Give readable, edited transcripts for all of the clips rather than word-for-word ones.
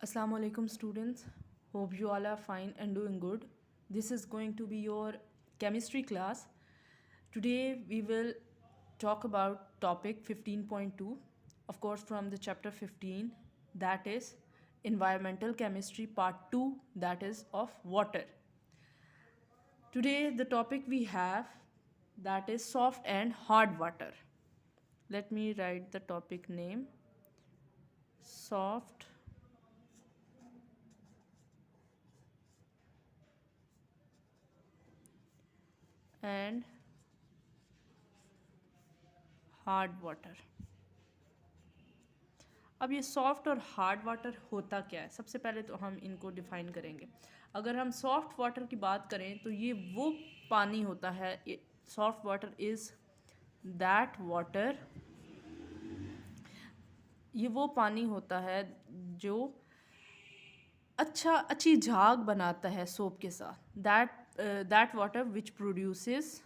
Assalamu alaikum students. Hope you all are fine and doing good. This is going to be your chemistry class. Today we will talk about topic 15.2, of course from the chapter 15, that is environmental chemistry part 2, that is of water. Today the topic we have, that is soft and hard water. Let me write the topic name: soft and hard water. अब ये soft और hard water होता क्या है, सबसे पहले तो हम इनको डिफाइन करेंगे। अगर हम सॉफ्ट वाटर की बात करें तो ये वो पानी होता है, soft water is that water, ये वो पानी होता है जो अच्छी झाग बनाता है सोप के साथ। That water which produces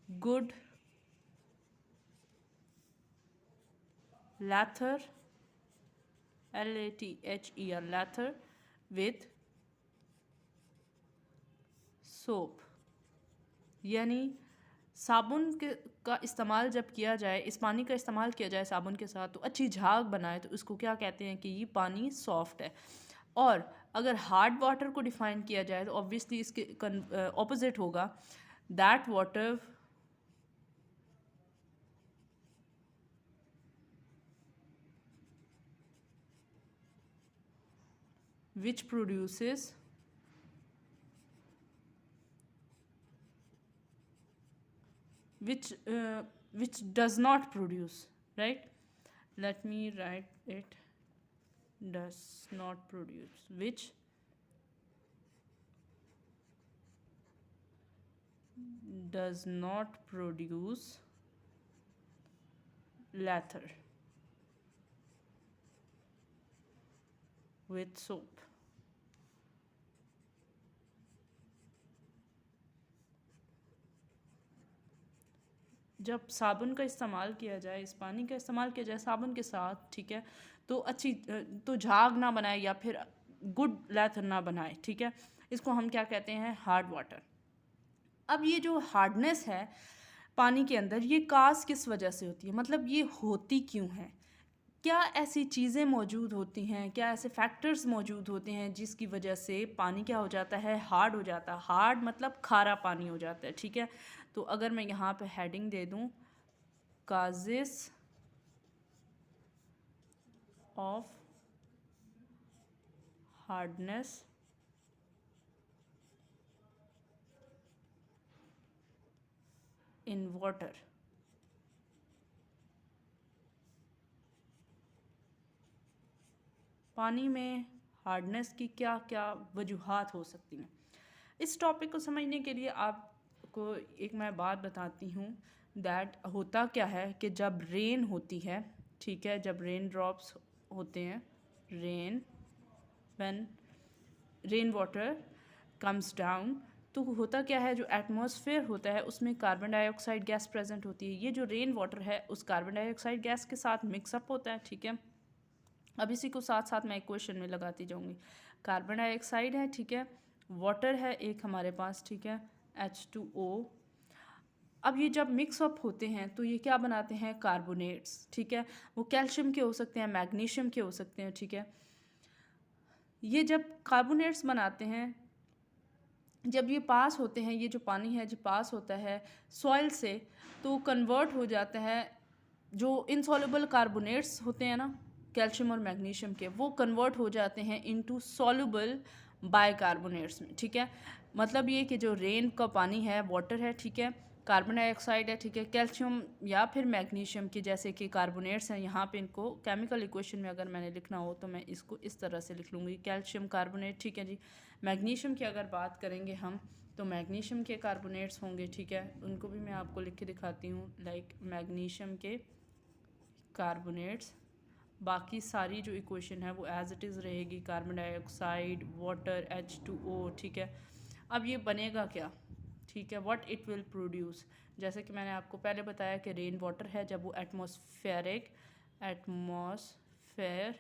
good lather, LATHER, lather with soap. यानी साबुन का इस्तेमाल जब किया जाए, इस पानी का इस्तेमाल किया जाए साबुन के साथ तो अच्छी झाग बनाए, तो उसको क्या कहते हैं कि ये पानी सॉफ्ट है। और अगर हार्ड वाटर को डिफाइन किया जाए तो ऑब्वियसली इसके ऑपोजिट होगा, that water which produces which does not produce, right? Let me write it: does not produce, which does not produce lather with soap। जब साबुन का इस्तेमाल किया जाए, इस पानी का इस्तेमाल किया जाए साबुन के साथ, ठीक है, तो तो झाग ना बनाए या फिर गुड लेथर ना बनाए, ठीक है, इसको हम क्या कहते हैं, हार्ड वाटर। अब ये जो हार्डनेस है पानी के अंदर, ये कास किस वजह से होती है, मतलब ये होती क्यों है, क्या ऐसी चीज़ें मौजूद होती हैं, क्या ऐसे फैक्टर्स मौजूद होते हैं जिसकी वजह से पानी क्या हो जाता है, हार्ड हो जाता है। हार्ड मतलब खारा पानी हो जाता है, ठीक है। तो अगर मैं यहाँ पे हेडिंग दे दूँ, causes of hardness in water, पानी में हार्डनेस की क्या क्या वजूहात हो सकती हैं। इस टॉपिक को समझने के लिए आपको एक मैं बात बताती हूँ, दैट होता क्या है कि जब रेन होती है, ठीक है, जब रेन ड्रॉप्स होते हैं, when rain water comes down, तो होता क्या है, जो एटमॉस्फेयर होता है उसमें कार्बन डाइऑक्साइड गैस प्रेजेंट होती है। ये जो रेन वाटर है उस कार्बन डाइऑक्साइड गैस के साथ मिक्सअप होता है, ठीक है। अब इसी को साथ साथ मैं क्वेश्चन में लगाती जाऊंगी। कार्बन डाइऑक्साइड है, ठीक है, वाटर है एक हमारे पास, ठीक है, H2O। अब ये जब मिक्सअप होते हैं तो ये क्या बनाते हैं, कार्बोनेट्स, ठीक है। वो कैल्शियम के हो सकते हैं, मैग्नीशियम के हो सकते हैं, ठीक है। ये जब कार्बोनेट्स बनाते हैं, जब ये पास होते हैं, ये जो पानी है जो पास होता है सॉइल से, तो कन्वर्ट हो जाता है, जो इनसॉल्युबल कार्बोनेट्स होते हैं ना, कैल्शियम और मैग्नीशियम के, वो कन्वर्ट हो जाते हैं इनटू सॉल्युबल बाइकार्बोनेट्स में, ठीक है। मतलब ये कि जो रेन का पानी है, वाटर है, ठीक है, कार्बन डाइऑक्साइड है, ठीक है, कैल्शियम या फिर मैग्नीशियम के जैसे कि कार्बोनेट्स हैं, यहाँ पे इनको केमिकल इक्वेशन में अगर मैंने लिखना हो तो मैं इसको इस तरह से लिख लूँगी, कैल्शियम कार्बोनेट, ठीक है जी। मैग्नीशियम की अगर बात करेंगे हम, तो मैग्नीशियम के कार्बोनेट्स होंगे, ठीक है, उनको भी मैं आपको लिख के दिखाती हूँ, लाइक मैग्नीशियम के कार्बोनेट्स। बाकी सारी जो इक्वेशन है वो एज इट इज़ रहेगी, कार्बन डाइऑक्साइड, वाटर, H2O, ठीक है। अब ये बनेगा क्या, ठीक है, व्हाट इट विल प्रोड्यूस। जैसे कि मैंने आपको पहले बताया कि रेन वाटर है, जब वो एटमॉस्फेयर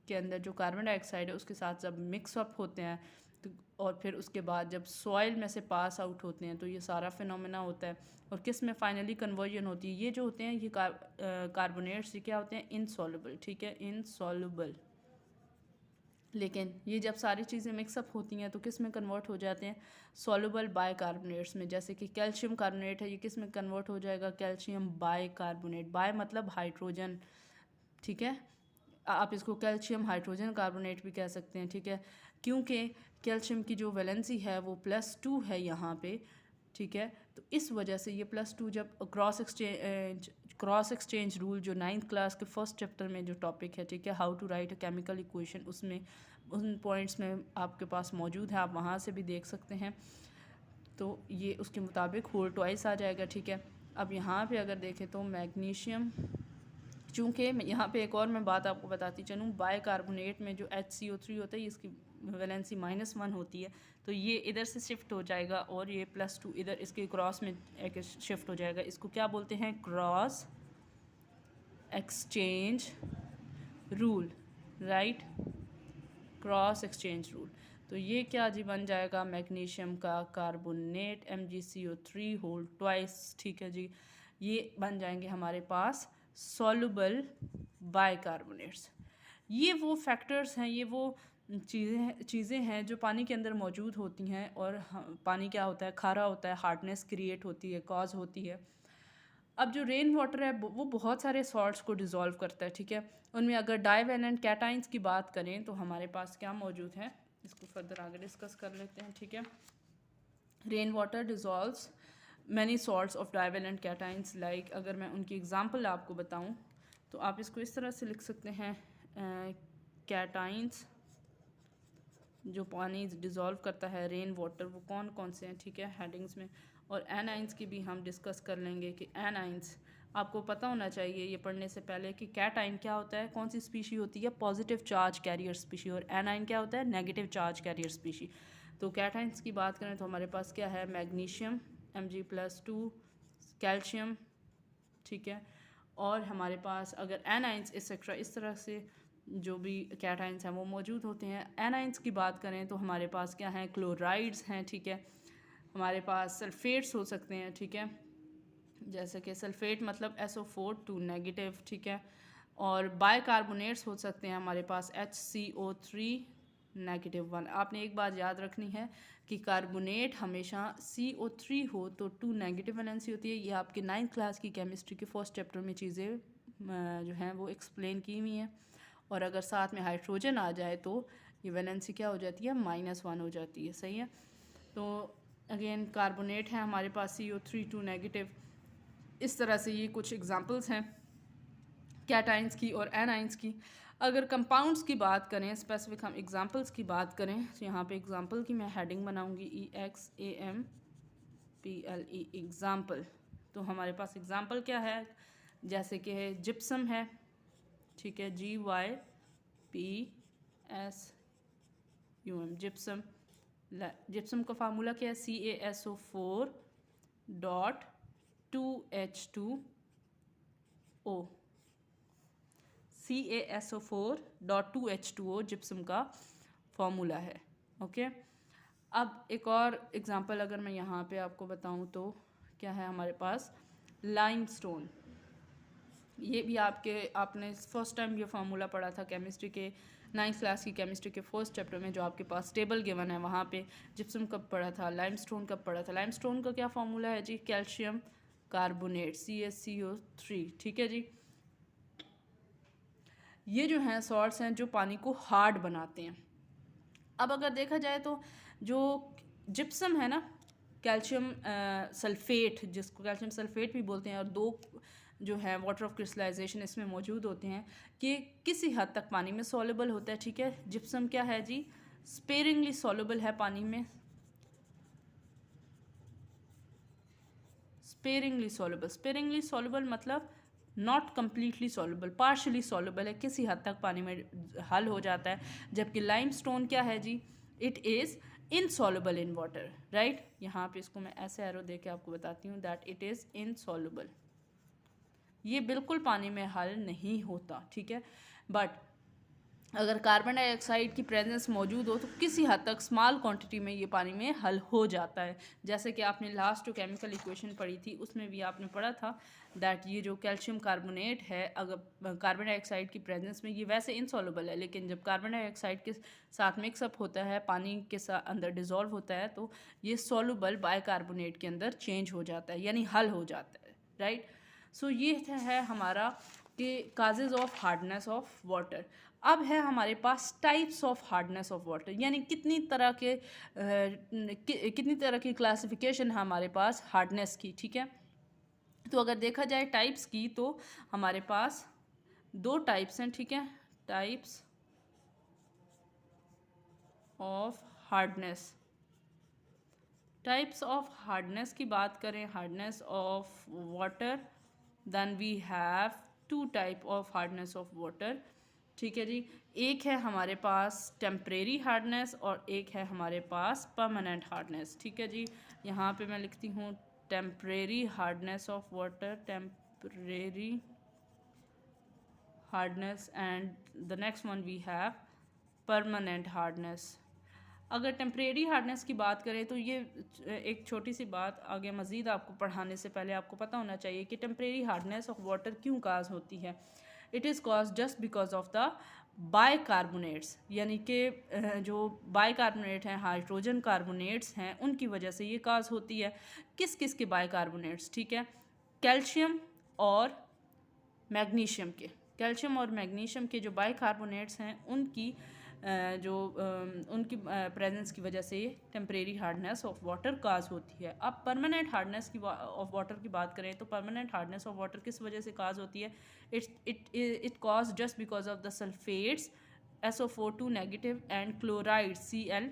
के अंदर जो कार्बन डाइऑक्साइड है उसके साथ जब मिक्सअप होते हैं तो, और फिर उसके बाद जब सॉइल में से पास आउट होते हैं तो ये सारा फिनोमेना होता है। और किस में फाइनली कन्वर्जन होती है। ये जो होते हैं ये कार्बोनेट्स, ये क्या होते हैं, इनसॉल्युबल, ठीक है, इनसॉल्युबल। लेकिन ये जब सारी चीज़ें मिक्सअप होती हैं तो किस में कन्वर्ट हो जाते हैं, सॉल्युबल बाइकार्बोनेट्स में। जैसे कि कैल्शियम कार्बोनेट है, ये किस में कन्वर्ट हो जाएगा, कैल्शियम बाइकार्बोनेट। बाय मतलब हाइड्रोजन, ठीक है, आप इसको कैल्शियम हाइड्रोजन कार्बोनेट भी कह सकते हैं, ठीक है, क्योंकि कैल्शियम की जो वैलेंसी है वो +2 है यहाँ पे, ठीक है। तो इस वजह से ये +2 जब क्रॉस एक्सचेंज रूल जो 9th क्लास के फर्स्ट चैप्टर में जो टॉपिक है, ठीक है, how to write a chemical equation, उसमें उन पॉइंट्स में आपके पास मौजूद है, आप वहाँ से भी देख सकते हैं। तो ये उसके मुताबिक होल ट्वाइस आ जाएगा, ठीक है। अब यहाँ पे अगर देखें तो मैग्नीशियम, चूँकि यहाँ पे एक और मैं बात आपको बताती चलूँ, बाइकार्बोनेट में जो HCO3 होता है इसकी वैलेंसी -1 होती है, तो ये इधर से शिफ्ट हो जाएगा और ये +2 इधर इसके क्रॉस में एक शिफ्ट हो जाएगा। इसको क्या बोलते हैं, cross exchange rule, right, cross exchange rule. तो ये क्या जी बन जाएगा, मैग्नीशियम का कार्बोनेट MgCO3 होल ट्वाइस, ठीक है जी, ये बन जाएंगे हमारे पास सॉल्युबल बाइकार्बोनेट्स। ये वो फैक्टर्स हैं, ये वो चीज़ें हैं जो पानी के अंदर मौजूद होती हैं। और पानी क्या होता है, खारा होता है, हार्डनेस क्रिएट होती है, कॉज होती है। अब जो रेन वाटर है वो बहुत सारे सॉल्ट्स को डिज़ोल्व करता है, ठीक है। उनमें अगर डाइवैलेंट कैटाइंस की बात करें तो हमारे पास क्या मौजूद है, इसको फर्दर आगे डिस्कस कर लेते हैं, ठीक है। Rain water dissolves many salts of divalent cations, like अगर मैं उनकी एग्जांपल आपको बताऊं तो आप इसको इस तरह से लिख सकते हैं, कैटाइंस जो पानी डिज़ोल्व करता है रेन वाटर, वो कौन कौन से हैं, ठीक है, हेडिंग्स में। और एनाइंस की भी हम डिस्कस कर लेंगे कि एनाइंस आपको पता होना चाहिए ये पढ़ने से पहले कि कैटाइन क्या होता है, कौन सी स्पीशी होती है, पॉजिटिव चार्ज कैरियर स्पीशी, और एनाइन क्या होता है, नेगेटिव चार्ज कैरियर स्पीशी। तो कैटाइंस की बात करें तो हमारे पास क्या है, मैग्नीशियम Mg+2, कैल्शियम, ठीक है। और हमारे पास अगर एनाइंस एक्सेट्रा इस तरह से जो भी कैटाइंस हैं वो मौजूद होते हैं। एनाइंस की बात करें तो हमारे पास क्या है, क्लोराइड्स हैं, ठीक है, हमारे पास सल्फेट्स हो सकते हैं, ठीक है, जैसे कि सल्फेट मतलब SO4 2 नेगेटिव, ठीक है। और बाइकार्बोनेट्स हो सकते हैं हमारे पास HCO3 -1। आपने एक बात याद रखनी है कि कार्बोनेट हमेशा CO3 हो तो 2 नेगेटिव वैलेंसी होती है। ये आपके 9th क्लास की केमिस्ट्री के फर्स्ट चैप्टर में चीज़ें जो हैं वो एक्सप्लेन की हुई हैं। और अगर साथ में हाइड्रोजन आ जाए तो ये वैलेंसी क्या हो जाती है, -1 हो जाती है, सही है। तो अगेन कार्बोनेट है हमारे पास CO3 2 नेगेटिव। इस तरह से ये कुछ एग्जांपल्स हैं कैटाइंस की और एनाइंस की। अगर कंपाउंड्स की बात करें, स्पेसिफिक हम एग्जांपल्स की बात करें तो यहाँ पे एग्जांपल की मैं हेडिंग बनाऊंगी EXAMPLE, एग्जांपल। तो हमारे पास एग्जांपल क्या है, जैसे कि जिप्सम है, ठीक है, GYPSUM, जिप्सम। जिप्सम का फार्मूला क्या है, CaSO4.2H2O, CaSO4.2H2O जिप्सम का फॉर्मूला है, ओके। अब एक और एग्जांपल अगर मैं यहाँ पे आपको बताऊँ तो क्या है हमारे पास, लाइमस्टोन। ये भी आपने फर्स्ट टाइम ये फार्मूला पढ़ा था केमिस्ट्री के 9th क्लास की केमिस्ट्री के फर्स्ट चैप्टर में, जो आपके पास टेबल गिवन है वहाँ पे जिप्सम कब पढ़ा था, लाइमस्टोन कब पढ़ा था। लाइमस्टोन का क्या फार्मूला है जी, कैल्शियम कार्बोनेट CaCO3, ठीक है जी। ये जो हैं सॉल्ट्स हैं जो पानी को हार्ड बनाते हैं। अब अगर देखा जाए तो जो जिप्सम है ना, कैल्शियम सल्फेट, जिसको कैल्शियम सल्फेट भी बोलते हैं, और 2 जो है वाटर ऑफ क्रिस्टलाइजेशन इसमें मौजूद होते हैं कि किसी हद तक पानी में सॉल्युबल होता है, ठीक है। जिप्सम क्या है जी, स्पेरिंगली सॉल्युबल है पानी में, स्पेरिंगली सॉल्युबल मतलब not completely soluble, partially soluble है, किसी हद तक पानी में हल हो जाता है। जबकि लाइमस्टोन क्या है जी, it is insoluble in water, right. यहाँ पे इसको मैं ऐसे एरो दे के आपको बताती हूँ दैट इट इज़ इनसॉल्युबल। ये बिल्कुल पानी में हल नहीं होता, ठीक है। बट अगर कार्बन डाइऑक्साइड की प्रेजेंस मौजूद हो तो किसी हद तक स्मॉल क्वांटिटी में ये पानी में हल हो जाता है। जैसे कि आपने लास्ट जो केमिकल इक्वेशन पढ़ी थी उसमें भी आपने पढ़ा था दैट ये जो कैल्शियम कार्बोनेट है अगर कार्बन डाइऑक्साइड की प्रेजेंस में ये वैसे इनसॉल्युबल है, लेकिन जब कार्बन डाइऑक्साइड के साथ मिक्सअप होता है, पानी के साथ अंदर डिज़ोल्व होता है, तो ये सॉल्युबल बाइकार्बोनेट के अंदर चेंज हो जाता है, यानी हल हो जाता है, राइट। सो ये है हमारा कि causes of hardness of water. अब है हमारे पास types of hardness of water, यानी कितनी तरह की क्लासिफिकेशन है हमारे पास हार्डनेस की, ठीक है। तो अगर देखा जाए टाइप्स की तो हमारे पास दो टाइप्स हैं, ठीक है। Types of hardness, types of hardness की बात करें, hardness of water, then we have two type of hardness of water, ठीक है जी। एक है हमारे पास टेम्परेरी हार्डनेस और एक है हमारे पास परमानेंट हार्डनेस, ठीक है जी। यहाँ पे मैं लिखती हूँ temporary hardness of water, temporary hardness, and the next one we have permanent hardness. अगर टेम्परेरी हार्डनेस की बात करें तो ये एक छोटी सी बात, आगे मज़ीद आपको पढ़ाने से पहले आपको पता होना चाहिए कि टेम्परेरी हार्डनेस ऑफ वाटर क्यों काज होती है। It is cause just because of the bicarbonates, यानी कि जो बाइकार्बोनेट हैं, हाइड्रोजन कार्बोनेट्स हैं, उनकी वजह से ये काज होती है। किस किस के बाइकार्बोनेट्स, ठीक है। कैल्शियम और मैग्नीशियम के, कैल्शियम और मैग्नीशियम के जो बाइकार्बोनेट्स हैं उनकी उनकी प्रेजेंस की वजह से टेम्परेरी हार्डनेस ऑफ वाटर काज होती है। अब परमानेंट हार्डनेस की ऑफ वाटर की बात करें तो परमानेंट हार्डनेस ऑफ वाटर किस वजह से काज होती है। It cause just because of the sulphates SO4 negative and chloride Cl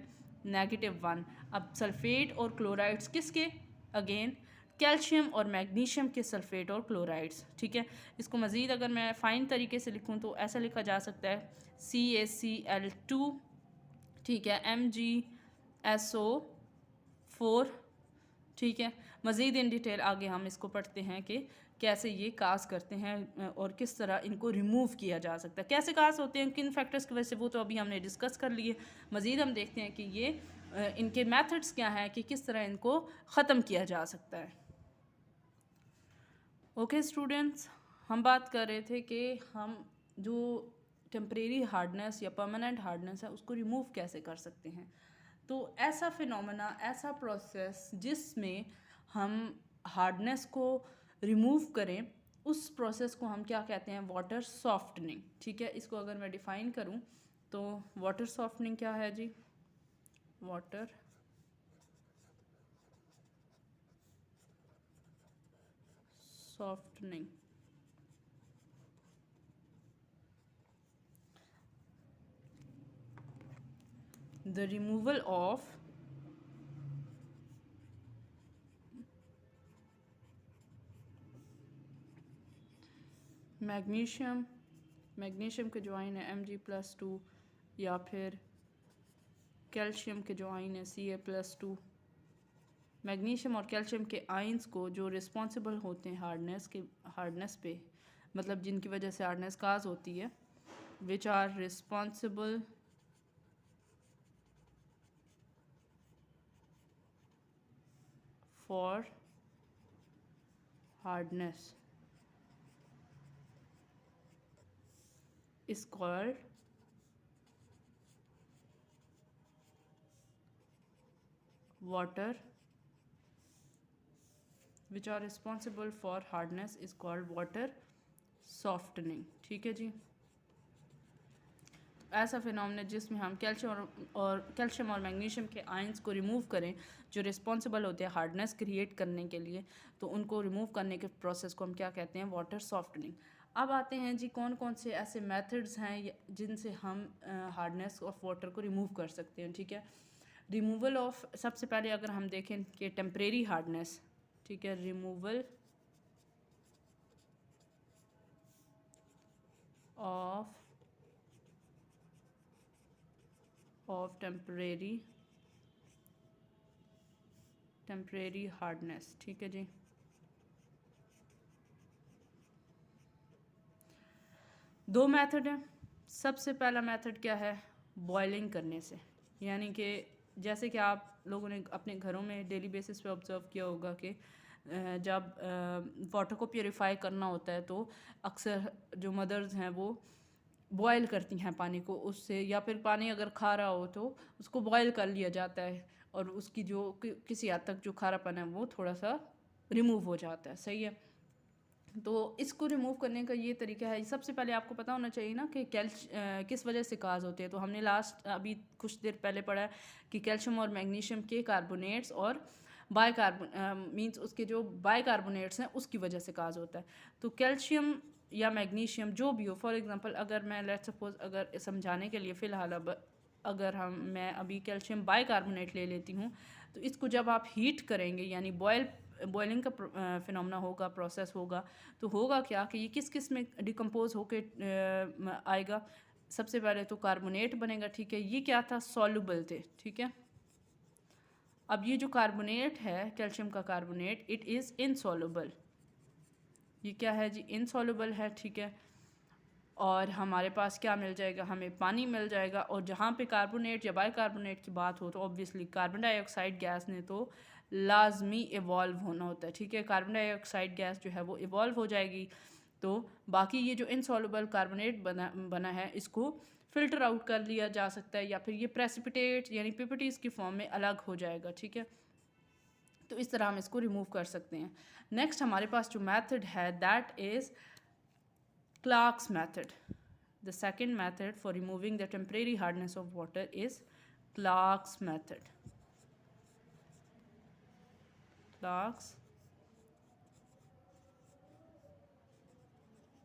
-1। अब सल्फेट और क्लोराइड्स किसके, अगेन कैल्शियम और मैग्नीशियम के सल्फेट और क्लोराइड्स, ठीक है। इसको मज़ीद अगर मैं फ़ाइन तरीके से लिखूं तो ऐसा लिखा जा सकता है CaCl2, ठीक है, MgSO4, ठीक है। मज़ीद इन डिटेल आगे हम इसको पढ़ते हैं कि कैसे ये काज करते हैं और किस तरह इनको रिमूव किया जा सकता है, कैसे काज होते हैं, किन फैक्टर्स की वजह से, वो तो अभी हमने डिस्कस कर लिए। मज़ीद हम देखते हैं कि ये इनके मेथड्स क्या हैं कि किस तरह इनको ख़त्म किया जा सकता है। ओके स्टूडेंट्स, हम बात कर रहे थे कि हम जो टेम्परेरी हार्डनेस या परमानेंट हार्डनेस है उसको रिमूव कैसे कर सकते हैं। तो ऐसा फिनोमेना, ऐसा प्रोसेस जिसमें हम हार्डनेस को रिमूव करें, उस प्रोसेस को हम क्या कहते हैं, वाटर सॉफ्टनिंग, ठीक है। इसको अगर मैं डिफ़ाइन करूं तो वाटर सॉफ्टनिंग क्या है जी, water softening, the removal of magnesium, magnesium के जो आयन है Mg+2, या फिर कैल्शियम के जो आयन है Ca+2। मैग्नीशियम और कैल्शियम के आयंस को जो रिस्पॉन्सिबल होते हैं हार्डनेस पे, मतलब जिनकी वजह से हार्डनेस काज होती है, which are responsible for hardness is called water, which are responsible for hardness is called water softening, ठीक है जी। ऐसा फिनोमेना जिसमें हम कैल्शियम और मैग्नीशियम के आयंस को रिमूव करें जो रिस्पॉन्सिबल होते हैं हार्डनेस क्रिएट करने के लिए, तो उनको रिमूव करने के प्रोसेस को हम क्या कहते हैं, वाटर सॉफ्टनिंग। अब आते हैं जी कौन कौन से ऐसे मेथड्स हैं जिनसे हम हार्डनेस ऑफ वाटर को रिमूव कर सकते हैं, ठीक है। रिमूवल ऑफ, सबसे पहले अगर हम देखें कि टेम्परेरी हार्डनेस, ठीक है, removal of temporary temporary hardness, ठीक है जी। दो मेथड हैं। सबसे पहला मेथड क्या है, बॉइलिंग करने से, यानी कि जैसे कि आप लोगों ने अपने घरों में डेली बेसिस पे ऑब्जर्व किया होगा कि जब वाटर को प्योरीफाई करना होता है तो अक्सर जो मदर्स हैं वो बॉयल करती हैं पानी को, उससे या फिर पानी अगर खारा हो तो उसको बॉयल कर लिया जाता है और उसकी जो किसी हद तक जो खारापन है वो थोड़ा सा रिमूव हो जाता है, सही है। तो इसको रिमूव करने का ये तरीका है, सबसे पहले आपको पता होना चाहिए ना कि किस वजह से काज होते हैं। तो हमने लास्ट अभी कुछ देर पहले पढ़ा है कि कैल्शियम और मैग्नीशियम के कार्बोनेट्स और मींस उसके जो बाइकार्बोनेट्स हैं उसकी वजह से काज होता है। तो कैल्शियम या मैग्नीशियम जो भी हो, फॉर एग्जांपल अगर मैं लेट्स सपोज अगर समझाने के लिए फ़िलहाल अब अगर मैं अभी कैल्शियम बाइकार्बोनेट ले लेती हूँ, तो इसको जब आप हीट करेंगे यानी बॉयलिंग का फिनोमेना होगा, प्रोसेस होगा, तो होगा क्या कि ये किस किस में डिकम्पोज होके आएगा। सबसे पहले तो कार्बोनेट बनेगा, ठीक है। ये क्या था, सॉल्युबल थे, ठीक है। अब ये जो कार्बोनेट है कैल्शियम का कार्बोनेट, इट इज़ इनसॉल्युबल। ये क्या है जी, इनसॉल्युबल है, ठीक है। और हमारे पास क्या मिल जाएगा, हमें पानी मिल जाएगा। और जहाँ पे कार्बोनेट या बाइकार्बोनेट की बात हो तो ऑब्वियसली कार्बन डाइऑक्साइड गैस ने तो लाजमी इवॉल्व होना होता है, ठीक है। कार्बन डाइऑक्साइड गैस जो है वो इवॉल्व हो जाएगी, तो बाकी ये जो इनसॉल्युबल कार्बोनेट बना है इसको फ़िल्टर आउट कर लिया जा सकता है, या फिर ये प्रेसिपिटेट यानी पीपीटीज की फॉर्म में अलग हो जाएगा, ठीक है। तो इस तरह हम इसको रिमूव कर सकते हैं। नेक्स्ट हमारे पास जो मेथड है that is Clark's method. The second method for removing the temporary hardness of water is Clark's method. Clark's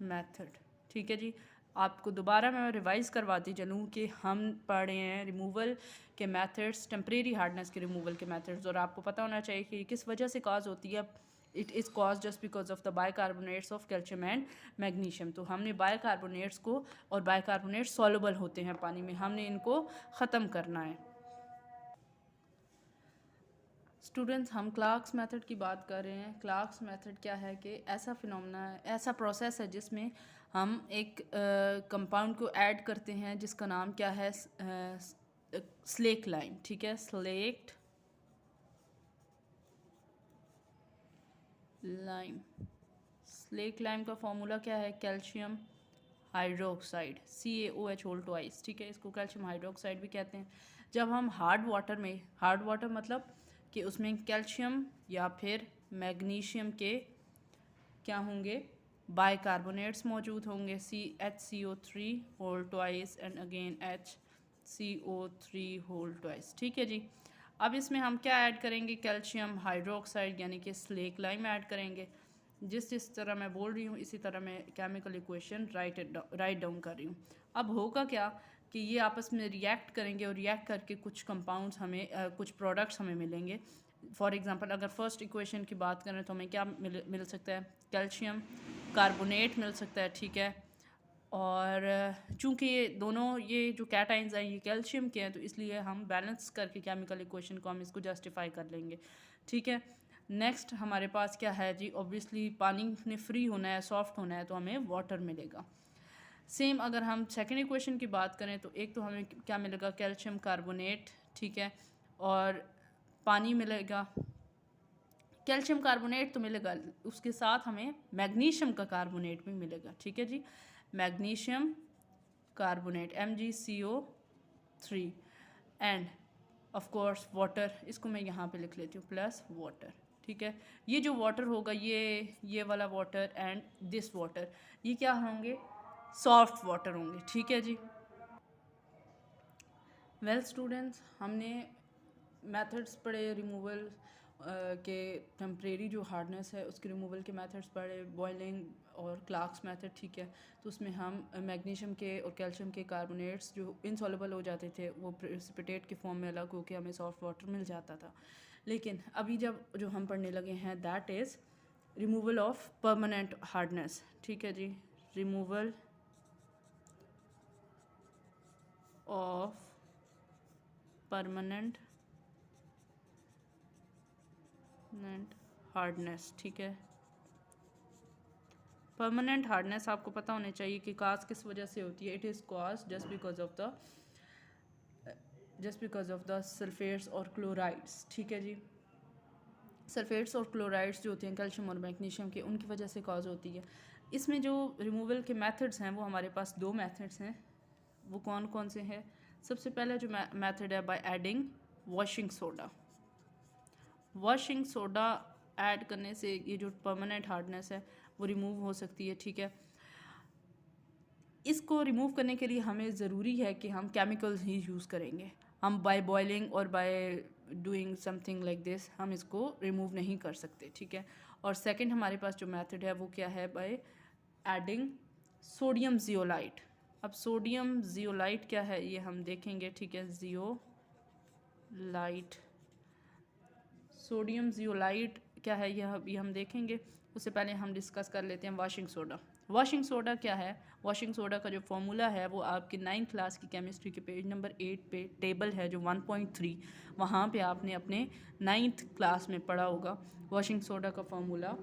method, ठीक है जी। आपको दोबारा मैं रिवाइज़ करवाती चलूँ कि हम पढ़ रहे हैं रिमूवल के मेथड्स, टेम्परेरी हार्डनेस के रिमूवल के मेथड्स, और आपको पता होना चाहिए कि किस वजह से काज होती है। It is cause just because of the bicarbonates of calcium and magnesium. तो हमने बाइकार्बोनेट्स को, और बाइकार्बोनेट सॉल्युबल होते हैं पानी में, हमने इनको ख़त्म करना है। स्टूडेंट्स, हम क्लार्क्स मेथड की बात कर रहे हैं। क्लार्क्स मेथड क्या है कि ऐसा फिनोमेना है, ऐसा प्रोसेस है जिसमें हम एक कंपाउंड को ऐड करते हैं जिसका नाम क्या है, स्लेक लाइम, ठीक है। स्लेक्ट लाइम, स्लेक लाइम का फॉर्मूला क्या है, calcium hydroxide, CaOH whole twice, ठीक है। इसको कैल्शियम हाइड्रोक्साइड भी कहते हैं। जब हम हार्ड वाटर में, हार्ड वाटर मतलब कि उसमें कैल्शियम या फिर मैग्नीशियम के क्या होंगे, बाइकार्बोनेट्स मौजूद होंगे, HCO3 whole twice and again HCO3 whole twice, ठीक है जी। अब इसमें हम क्या ऐड करेंगे, कैल्शियम हाइड्रोक्साइड यानी कि स्लेक लाइम ऐड करेंगे। जिस तरह मैं बोल रही हूँ इसी तरह मैं केमिकल इक्वेशन राइट डाउन कर रही हूँ। अब होगा क्या कि ये आपस में रिएक्ट करेंगे और रिएक्ट करके कुछ कंपाउंड्स हमें कुछ प्रोडक्ट्स हमें मिलेंगे। फॉर एग्जांपल अगर फर्स्ट इक्वेशन की बात करें तो हमें क्या मिल सकता है, कैल्शियम कार्बोनेट मिल सकता है, ठीक है। और चूंकि ये दोनों ये जो कैटाइंस हैं ये कैल्शियम के हैं, तो इसलिए हम बैलेंस करके केमिकल इक्वेशन को हम इसको जस्टिफाई कर लेंगे, ठीक है। नेक्स्ट हमारे पास क्या है जी, ऑब्वियसली पानी ने फ्री होना है, सॉफ्ट होना है, तो हमें वाटर मिलेगा। सेम अगर हम सेकेंड इक्वेशन की बात करें तो एक तो हमें क्या मिलेगा, कैल्शियम कार्बोनेट, ठीक है, और पानी मिलेगा। कैल्शियम कार्बोनेट तो मिलेगा, उसके साथ हमें मैग्नीशियम का कार्बोनेट भी मिलेगा, ठीक है जी। Magnesium carbonate MgCO3 and of course water, इसको मैं यहाँ पे लिख लेती हूँ प्लस वाटर, ठीक है। ये जो वाटर होगा ये वाला वाटर एंड दिस वाटर, ये क्या होंगे, सॉफ्ट वाटर होंगे, ठीक है जी। वेल स्टूडेंट्स, हमने मेथड्स पढ़े रिमूवल के, टेम्परेरी जो हार्डनेस है उसके रिमूवल के मेथड्स पढ़े, बॉइलिंग और क्लार्क्स मेथड, ठीक है। तो उसमें हम मैग्नीशियम के और कैल्शियम के कार्बोनेट्स जो इनसॉल्युबल हो जाते थे वो प्रेसिपिटेट के फॉर्म में अलग होकर हमें सॉफ्ट वाटर मिल जाता था। लेकिन अभी जब जो हम पढ़ने लगे हैं that is removal of permanent hardness, ठीक है जी। रिमूवल ऑफ परमानेंट हार्डनेस, ठीक है। परमानेंट हार्डनेस आपको पता होना चाहिए कि काज किस वजह से होती है। It is cause just because of the sulphates और क्लोराइड्स, ठीक है जी। सल्फेट्स और क्लोराइड्स जो होते हैं कैल्शियम और मैग्नीशियम के, उनकी वजह से कॉज होती है। इसमें जो रिमूवल के मेथड्स हैं वो हमारे पास दो मेथड्स हैं। वो कौन कौन से हैं? सबसे पहला जो मेथड है by adding washing soda. Washing soda add करने से ये जो परमानेंट हार्डनेस है वो रिमूव हो सकती है, ठीक है। इसको रिमूव करने के लिए हमें ज़रूरी है कि हम केमिकल्स ही यूज़ करेंगे। हम बाय बॉइलिंग और by doing something like this हम इसको रिमूव नहीं कर सकते, ठीक है। और सेकंड हमारे पास जो मेथड है वो क्या है? By adding sodium zeolite. अब सोडियम जियोलाइट क्या है ये हम देखेंगे, ठीक है। जियोलाइट, सोडियम जियोलाइट क्या है ये हम देखेंगे। उससे पहले हम डिस्कस कर लेते हैं वॉशिंग सोडा। वॉशिंग सोडा क्या है? वॉशिंग सोडा का जो फॉर्मूला है वो आपके 9th क्लास की केमिस्ट्री के पेज नंबर 8 पे टेबल है जो 1.3, वहाँ पे आपने अपने 9th क्लास में पढ़ा होगा। वॉशिंग सोडा का formula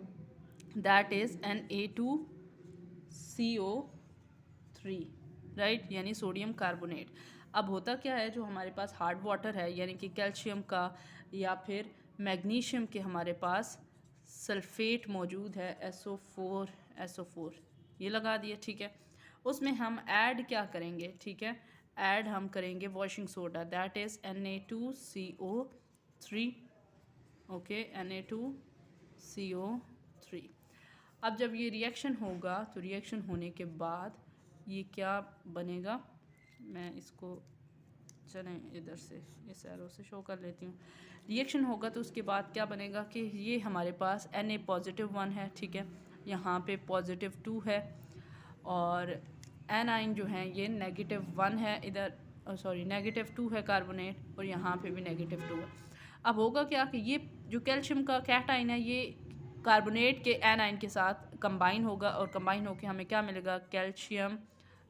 that is Na2CO3, right, यानी सोडियम कार्बोनेट। अब होता क्या है, जो हमारे पास हार्ड वाटर है यानी कि कैल्शियम का या फिर मैग्नीशियम के हमारे पास सल्फेट मौजूद है, SO4 ये लगा दिए, ठीक है। उसमें हम ऐड क्या करेंगे, ठीक है। ऐड हम करेंगे washing soda that is Na2CO3, okay, Na2CO3। अब जब ये रिएक्शन होगा तो रिएक्शन होने के बाद ये क्या बनेगा, मैं इसको चलें इधर से इस एरो से शो कर लेती हूँ। रिएक्शन होगा तो उसके बाद क्या बनेगा कि ये हमारे पास Na+1 है, ठीक है। यहाँ पे +2 है और एनाइन जो है ये -1 है इधर, सॉरी -2 है कार्बोनेट, और यहाँ पे भी -2 है। अब होगा क्या कि ये जो कैल्शियम का कैटाइन है ये कार्बोनेट के एनाइन के साथ कंबाइन होगा और कंबाइन होके हमें क्या मिलेगा? कैल्शियम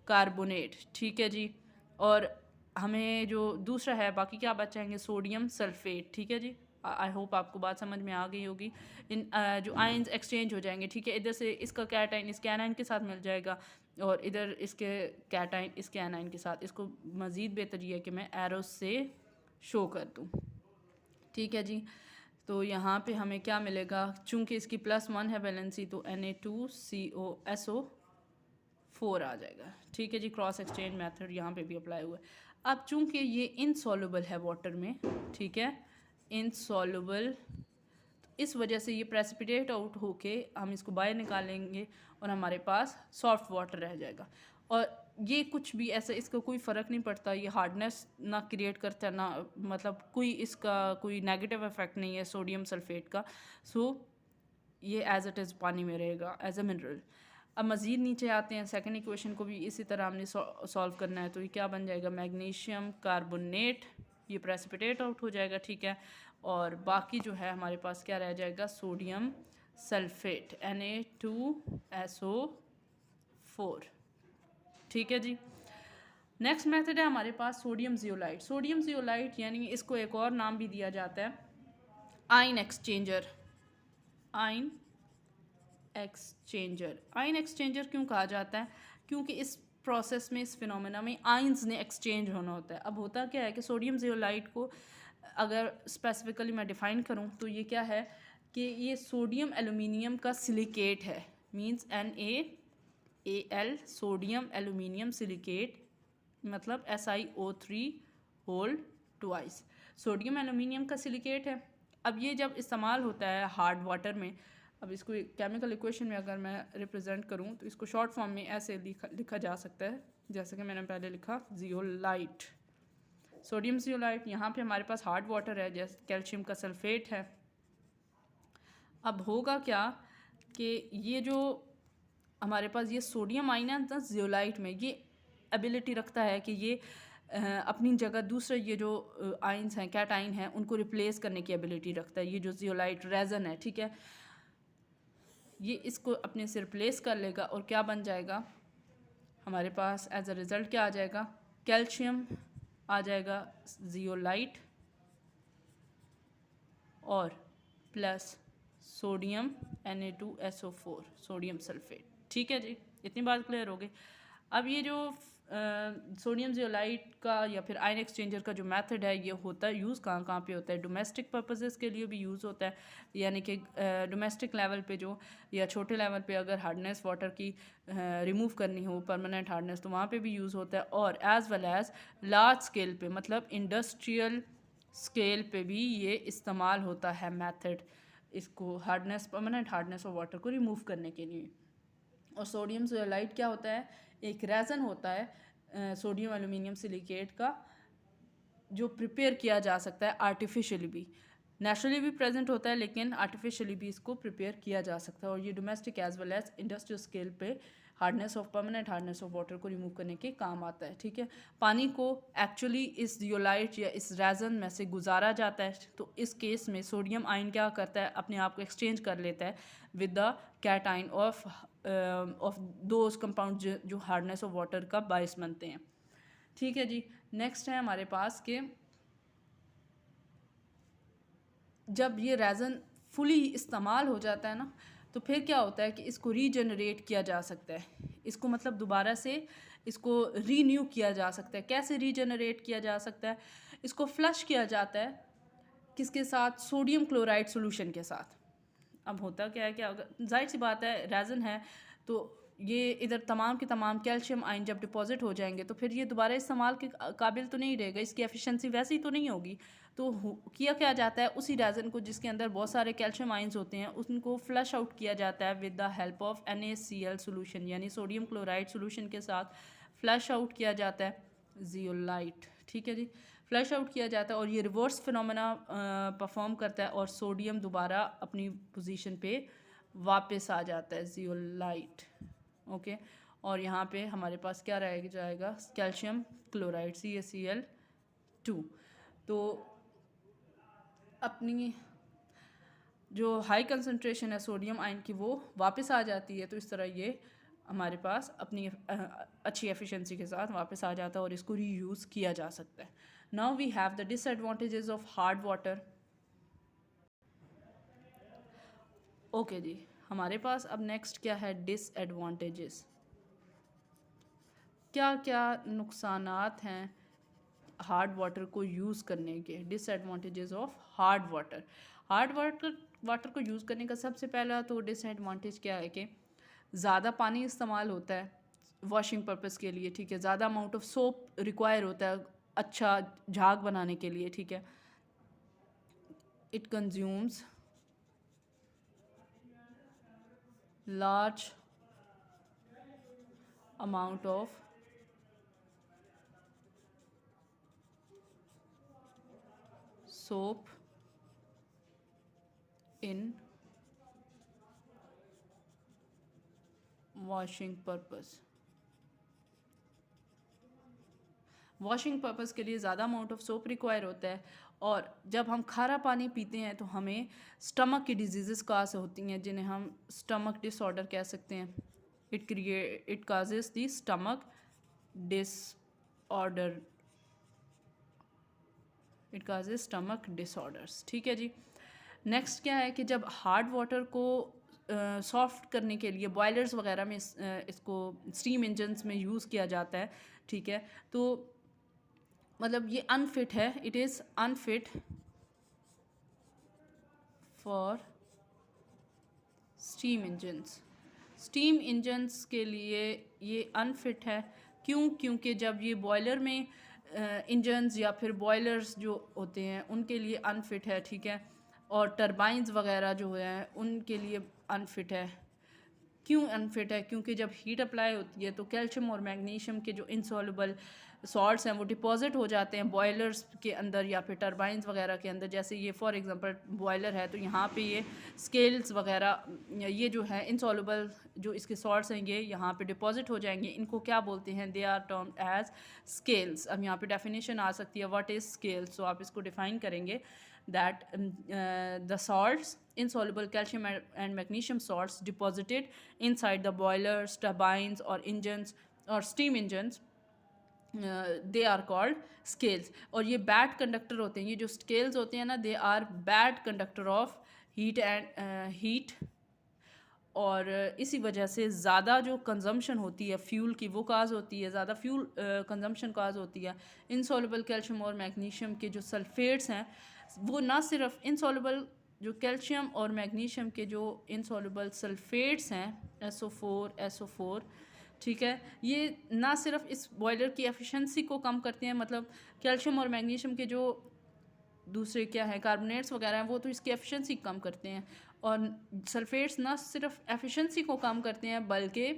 कार्बोनेट, ठीक है जी। और हमें जो दूसरा है, बाकी क्या बचाएंगे? सोडियम सल्फेट, ठीक है जी। आई होप आपको बात समझ में आ गई होगी। इन जो आयंस एक्सचेंज हो जाएंगे, ठीक है। इधर से इसका कैटाइन इसके एनाइन के साथ मिल जाएगा और इधर इसके कैटाइन इसके एनाइन के साथ। इसको मज़ीद बेहतर ये है कि मैं एरो से शो कर दूँ, ठीक है जी। तो यहाँ पे हमें क्या मिलेगा? चूँकि इसकी +1 है वैलेंसी तो Na2CO SO4 आ जाएगा, ठीक है जी। क्रॉस एक्सचेंज मेथड यहाँ पे भी अप्लाई हुआ है। अब चूँकि ये इनसॉल्युबल है वाटर में, ठीक है, इनसॉल्युबल, इस वजह से ये प्रेसिपिटेट आउट होके हम इसको बाहर निकालेंगे और हमारे पास सॉफ्ट वाटर रह जाएगा। और ये कुछ भी ऐसा इसका कोई फ़र्क नहीं पड़ता, ये हार्डनेस ना क्रिएट करता है ना, मतलब कोई इसका कोई नेगेटिव इफेक्ट नहीं है सोडियम सल्फेट का। सो ये एज इट इज़ पानी में रहेगा एज अ मिनरल। अब मज़ीद नीचे आते हैं, सेकंड इक्वेशन को भी इसी तरह हमने सॉल्व करना है। तो ये क्या बन जाएगा? मैग्नीशियम कार्बोनेट, ये प्रेसिपिटेट आउट हो जाएगा, ठीक है। और बाकी जो है हमारे पास क्या रह जाएगा? सोडियम सल्फेट Na2SO4, ठीक है जी। नेक्स्ट मेथड है हमारे पास सोडियम जियोलाइट। सोडियम जियोलाइट यानी इसको एक और नाम भी दिया जाता है ion exchanger. Ion exchanger, ion exchanger क्यों कहा जाता है? क्योंकि इस प्रोसेस में, इस फिनोमेना में आयंस ने एक्सचेंज होना होता है। अब होता क्या है कि सोडियम जियोलाइट को अगर स्पेसिफिकली मैं डिफ़ाइन करूं तो ये क्या है कि ये सोडियम एल्यूमिनियम का सिलिकेट है, means NaAl, sodium aluminium silicate, मतलब SiO3 whole twice, sodium aluminium का सिलिकेट है। अब ये जब इस्तेमाल होता है हार्ड वाटर में, अब इसको केमिकल इक्वेशन में अगर मैं रिप्रेजेंट करूं तो इसको शॉर्ट फॉर्म में ऐसे लिखा जा सकता है, जैसे कि मैंने पहले लिखा, जियोलाइट, सोडियम जियोलाइट। यहाँ पे हमारे पास हार्ड वाटर है, जैसे कैल्शियम का सल्फेट है। अब होगा क्या कि ये जो हमारे पास ये सोडियम आयन है ना जियोलाइट में, ये एबिलिटी रखता है कि ये अपनी जगह दूसरे ये जो आयंस हैं, कैटाइन हैं, उनको रिप्लेस करने की एबिलिटी रखता है। ये जो जियोलाइट रेजन है, ठीक है, ये इसको अपने से रिप्लेस कर लेगा और क्या बन जाएगा हमारे पास? एज अ रिज़ल्ट क्या आ जाएगा? कैल्शियम आ जाएगा जियोलाइट और plus sodium Na2SO4 sodium sulphate. ठीक है जी, इतनी बात क्लियर हो गई। अब ये जो सोडियम जियोलाइट का या फिर आयन एक्सचेंजर का जो मेथड है, ये होता है यूज़ कहाँ कहाँ पे होता है। डोमेस्टिक पर्पसेस के लिए भी यूज़ होता है, यानी कि डोमेस्टिक लेवल पे जो या छोटे लेवल पे अगर हार्डनेस वाटर की रिमूव करनी हो, परमानेंट हार्डनेस, तो वहाँ पे भी यूज़ होता है। और as well as large scale पे, मतलब इंडस्ट्रियल स्केल पे भी ये इस्तेमाल होता है मेथड, इसको hardness, permanent hardness of water को रिमूव करने के लिए। और सोडियम जियोलाइट क्या होता है, एक रेजन होता है सोडियम एल्यूमिनियम सिलिकेट का, जो प्रिपेयर किया जा सकता है आर्टिफिशियली भी, नेचुरली भी प्रेजेंट होता है, लेकिन आर्टिफिशियली भी इसको प्रिपेयर किया जा सकता है। और ये domestic as well as industrial scale पे hardness of, permanent hardness of water को रिमूव करने के काम आता है। ठीक है, पानी को एक्चुअली इस जियोलाइट या इस रेजन में से गुजारा जाता है, तो इस केस में सोडियम आयन क्या करता है, अपने आप को एक्सचेंज कर लेता है with the cation of those compound जो हार्डनेस ऑफ वाटर का बायस बनते हैं। ठीक है जी, नेक्स्ट है हमारे पास के जब ये रेजन फुली इस्तेमाल हो जाता है ना, तो फिर क्या होता है कि इसको रीजनरेट किया जा सकता है, इसको मतलब दोबारा से इसको रीन्यू किया जा सकता है। कैसे रीजनरेट किया जा सकता है, इसको फ्लश किया जाता है किसके साथ, सोडियम क्लोराइड सोल्यूशन के साथ। अब होता क्या है कि अगर जाहिर सी बात है रेजन है, तो ये इधर तमाम के तमाम कैल्शियम आयन जब डिपॉजिट हो जाएंगे, तो फिर ये दोबारा इस्तेमाल के काबिल तो नहीं रहेगा, इसकी एफिशिएंसी वैसी तो नहीं होगी। तो किया क्या जाता है, उसी रेजन को जिसके अंदर बहुत सारे कैल्शियम आयंस होते हैं, उनको फ्लश आउट किया जाता है with the help of NaCl solution, यानी सोडियम क्लोराइड सोल्यूशन के साथ फ्लश आउट किया जाता है जियोलाइट। ठीक है जी, फ्लश आउट किया जाता है और ये रिवर्स फिनोमेना परफॉर्म करता है और सोडियम दोबारा अपनी पोजीशन पे वापस आ जाता है जियोलाइट। ओके, और यहाँ पे हमारे पास क्या रह जाएगा, कैल्शियम क्लोराइड CaCl2। तो अपनी जो हाई कंसंट्रेशन है सोडियम आयन की वो वापस आ जाती है। तो इस तरह ये हमारे पास अपनी अच्छी एफिशिएंसी के साथ वापस आ जाता है और इसको रीयूज़ किया जा सकता है। Now we have the disadvantages of hard water. Okay जी, हमारे पास अब नेक्स्ट क्या है, डिसएडवांटेजेस। क्या क्या नुकसानात हैं हार्ड वाटर को यूज़ करने के, disadvantages of hard water. Hard water को यूज़ करने का सबसे पहला तो डिसएडवांटेज क्या है कि ज़्यादा पानी इस्तेमाल होता है वॉशिंग पर्पस के लिए। ठीक है, ज़्यादा अमाउंट ऑफ सोप रिक्वायर होता है अच्छा झाग बनाने के लिए। ठीक है, it consumes large amount of soap in washing purpose। Washing purpose के लिए ज़्यादा अमाउंट ऑफ सोप रिक्वायर होता है, और जब हम खारा पानी पीते हैं तो हमें स्टमक की डिजीज़ काज होती हैं, जिन्हें हम स्टमक डिसऑर्डर कह सकते हैं। It causes the stomach disorder, it causes stomach disorders. ठीक है जी, नेक्स्ट क्या है कि जब हार्ड वाटर को सॉफ्ट करने के लिए बॉयलर्स वगैरह में इसको स्टीम इंजन्स में यूज़ किया जाता है। ठीक है, तो मतलब ये अनफिट है, it is unfit for steam engines. Steam engines के लिए ये अनफिट है, क्यों? क्योंकि जब ये बॉयलर में इंजन्स या फिर बॉयलर्स जो होते हैं उनके लिए अनफिट है। ठीक है, और टरबाइंस वगैरह जो हैं उनके लिए अनफिट है। क्यों अनफिट है? क्योंकि जब हीट अप्लाई होती है तो कैल्शियम और मैग्नीशियम के जो इनसॉल्युबल सॉल्ट्स हैं वो डिपॉजिट हो जाते हैं बॉयलर्स के अंदर या फिर टरबाइंस वगैरह के अंदर। जैसे ये फॉर एग्जांपल बॉयलर है, तो यहाँ पे ये स्केल्स वगैरह ये जो है इनसॉल्युबल जो इसके सॉल्ट्स हैं ये यहाँ पे डिपॉजिट हो जाएंगे। इनको क्या बोलते हैं? They are termed as scales. अब यहाँ पे डेफिनेशन आ सकती है, व्हाट इज़ स्केल्स? तो आप इसको डिफाइन करेंगे that the salts, insoluble calcium and magnesium salts deposited inside the boilers, turbines or engines or steam engines, they are called scales। और ये बैड कंडक्टर होते हैं, ये जो स्केल्स होते हैं ना, they are bad conductor of heat और इसी वजह से ज़्यादा जो कंजम्पशन होती है फ्यूल की वो काज होती है, ज़्यादा फ्यूल कंजम्पशन काज होती है। इनसॉल्युबल कैल्शियम और मैग्नीशियम के जो सल्फेट्स हैं वो ना सिर्फ इनसॉल्युबल जो कैल्शियम और मैग्नीशियम के जो इनसॉल्युबल सल्फेट्स हैं SO4 ठीक है, ये ना सिर्फ इस बॉयलर की एफिशिएंसी को कम करते हैं, मतलब कैल्शियम और मैग्नीशियम के जो दूसरे क्या है कार्बोनेट्स वगैरह हैं वो तो इसकी एफिशिएंसी कम करते हैं, और सल्फेट्स ना सिर्फ एफिशिएंसी को कम करते हैं बल्कि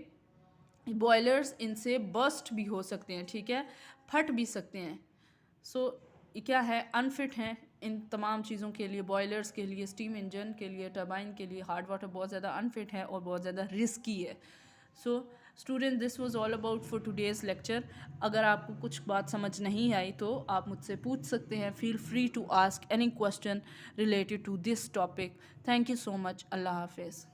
बॉयलर्स इनसे बस्ट भी हो सकते हैं, ठीक है, फट भी सकते हैं। सो क्या है, अनफिट हैं इन तमाम चीज़ों के लिए, बॉयलर्स के लिए, स्टीम इंजन के लिए, टरबाइन के लिए हार्ड वाटर बहुत ज़्यादा अनफिट है और बहुत ज़्यादा रिस्की है। So student, this was all about for today's lecture. अगर आपको कुछ बात समझ नहीं आई तो आप मुझसे पूछ सकते हैं। Feel free to ask any question related to this topic. Thank you so much. अल्लाह हाफिज़।